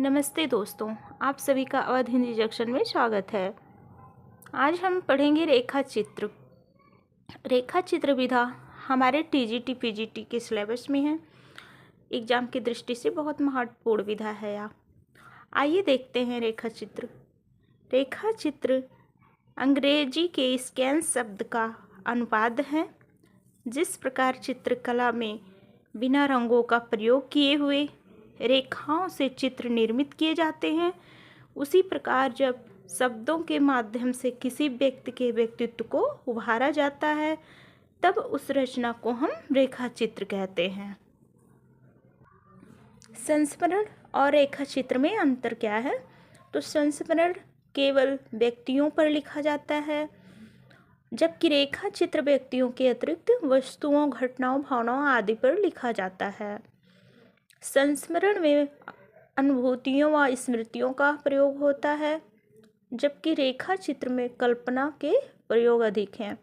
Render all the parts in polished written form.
नमस्ते दोस्तों, आप सभी का अवध हिंदी जंक्शन में स्वागत है। आज हम पढ़ेंगे रेखा चित्र। रेखा चित्र विधा हमारे टीजीटी पीजीटी के सिलेबस में है। एग्जाम की दृष्टि से बहुत महत्वपूर्ण विधा है यह। आइए देखते हैं रेखा चित्र। रेखा चित्र अंग्रेजी के स्कैन शब्द का अनुवाद है। जिस प्रकार चित्रकला में बिना रंगों का प्रयोग किए हुए रेखाओं से चित्र निर्मित किए जाते हैं, उसी प्रकार जब शब्दों के माध्यम से किसी व्यक्ति के व्यक्तित्व को उभारा जाता है, तब उस रचना को हम रेखा चित्र कहते हैं। संस्मरण और रेखा चित्र में अंतर क्या है? तो संस्मरण केवल व्यक्तियों पर लिखा जाता है, जबकि रेखा चित्र व्यक्तियों के अतिरिक्त वस्तुओं, घटनाओं, भावनाओं आदि पर लिखा जाता है। संस्मरण में अनुभूतियों व स्मृतियों का प्रयोग होता है, जबकि रेखा चित्र में कल्पना के प्रयोग अधिक हैं।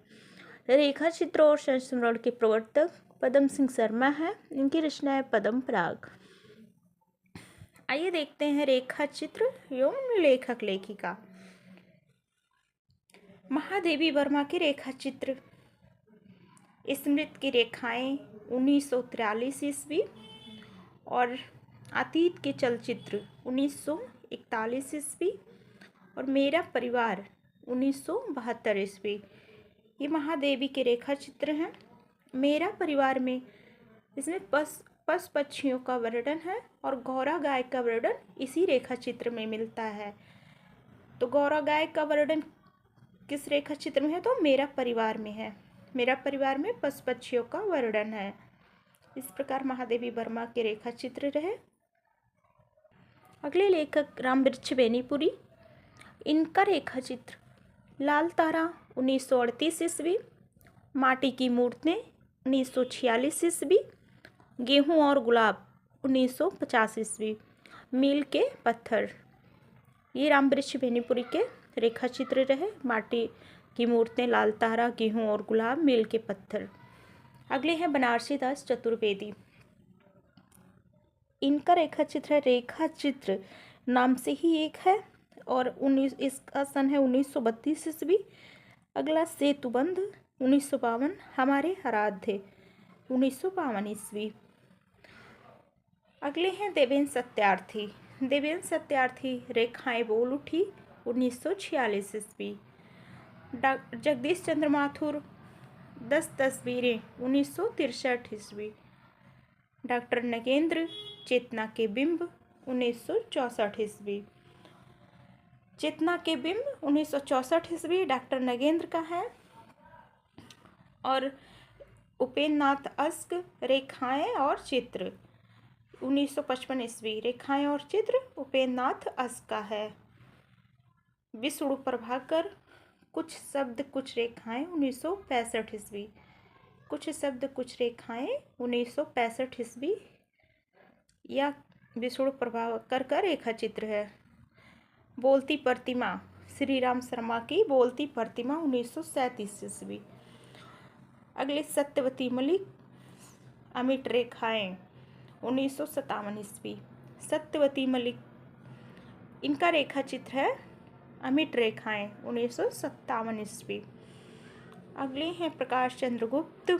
रेखा चित्र और संस्मरण के प्रवर्तक पदम सिंह शर्मा है। इनकी रचना है पदम पराग। आइए देखते हैं रेखा चित्र एवं लेखक लेखिका। महादेवी वर्मा के रेखा चित्र स्मृति की रेखाएं 1943 ईस्वी और अतीत के चलचित्र 1941 ईस्वी और मेरा परिवार 1972 ईस्वी, ये महादेवी के रेखा चित्र हैं। मेरा परिवार में इसमें पशु पक्षियों का वर्णन है और गौरा गाय का वर्णन इसी रेखा चित्र में मिलता है। तो गौरा गाय का वर्णन किस रेखा चित्र में है? तो मेरा परिवार में है। मेरा परिवार में पशु पक्षियों का वर्णन है। इस प्रकार महादेवी वर्मा के रेखा चित्र रहे। अगले लेखक रामवृक्ष बेनीपुरी। इनका रेखा चित्र लाल तारा 1938 ईस्वी, माटी की मूर्तें 1946 ईस्वी, गेहूं और गुलाब 1950 ईस्वी, मील के पत्थर, ये रामवृक्ष बेनीपुरी के रेखा चित्र रहे। माटी की मूर्तें, लाल तारा, गेहूं और गुलाब, मील के पत्थर। अगले हैं बनारसी दास चतुर्वेदी। इनका रेखा चित्र है रेखा चित्र नाम से ही एक है और इसका सन है 1932 ईस्वी। अगला सेतुबंध 1952, हमारे आराध्य 1952 ईस्वी। अगले हैं देवेंद्र सत्यार्थी। देवेंद्र सत्यार्थी रेखाएं बोल उठी 1946 ईस्वी। जगदीश चंद्र माथुर 10 तस्वीरें 1963 ईस्वी। डॉक्टर नगेंद्र चेतना के बिंब 1964 ईस्वी। चेतना के बिंब 1964 ईस्वी डॉक्टर नगेंद्र का है। और उपेंद्र नाथ अस्क रेखाएं और चित्र 1955 ईस्वी। रेखाएं और चित्र उपेंद्र नाथ अस्क का है। विष्णु प्रभाकर कुछ शब्द कुछ रेखाएं 1965 ईस्वी। कुछ शब्द कुछ रेखाएं 1965 ईस्वी, या विष्णु प्रभाकर का रेखा चित्र है। बोलती प्रतिमा श्री राम शर्मा की बोलती प्रतिमा 1937 ईस्वी। अगले सत्यवती मलिक अमिट रेखाएं 1957 ईस्वी। सत्यवती मलिक, इनका रेखा चित्र है अमिट रेखाएं 1957 ईस्वी। अगले हैं प्रकाश चंद्र गुप्त।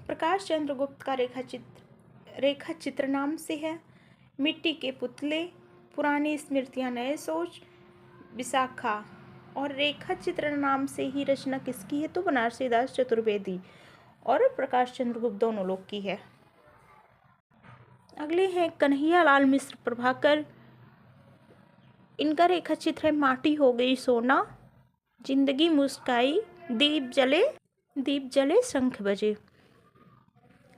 प्रकाश चंद्र गुप्त का रेखा चित्र नाम से है। मिट्टी के पुतले, पुरानी स्मृतियां, नए सोच, विशाखा। और रेखा चित्र नाम से ही रचना किसकी है? तो बनारसी दास चतुर्वेदी और प्रकाश चंद्र गुप्त दोनों लोग की है। अगले हैं कन्हैया लाल मिश्र प्रभाकर। इनका रेखा चित्र है माटी हो गई सोना, जिंदगी मुस्काई, दीप जले शंख बजे।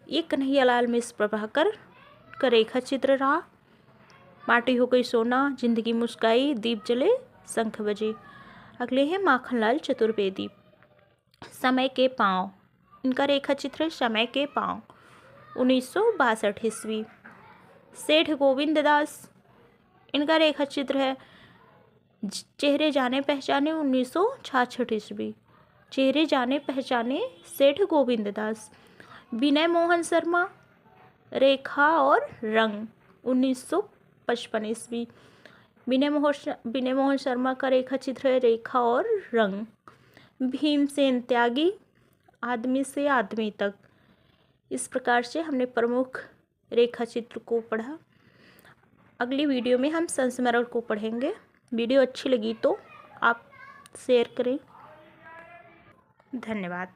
ये कन्हैया लाल मिश्र प्रभाकर का रेखा चित्र रहा। माटी हो गई सोना, जिंदगी मुस्काई, दीप जले शंख बजे। अगले हैं माखनलाल चतुर्वेदी। समय के पाँव। इनका रेखा चित्र है समय के पाँव 1962 ईस्वी। सेठ गोविंद दास, इनका रेखा चित्र है चेहरे जाने पहचाने 1966 ईस्वी। चेहरे जाने पहचाने सेठ गोविंद दास। विनय मोहन शर्मा रेखा और रंग 55 ईस्वी। विनय मोहन शर्मा का रेखा चित्र है रेखा और रंग। भीमसेन त्यागी, आदमी से आदमी तक। इस प्रकार से हमने प्रमुख रेखा चित्र को पढ़ा। अगली वीडियो में हम संस्मरण को पढ़ेंगे। वीडियो अच्छी लगी तो आप शेयर करें। धन्यवाद।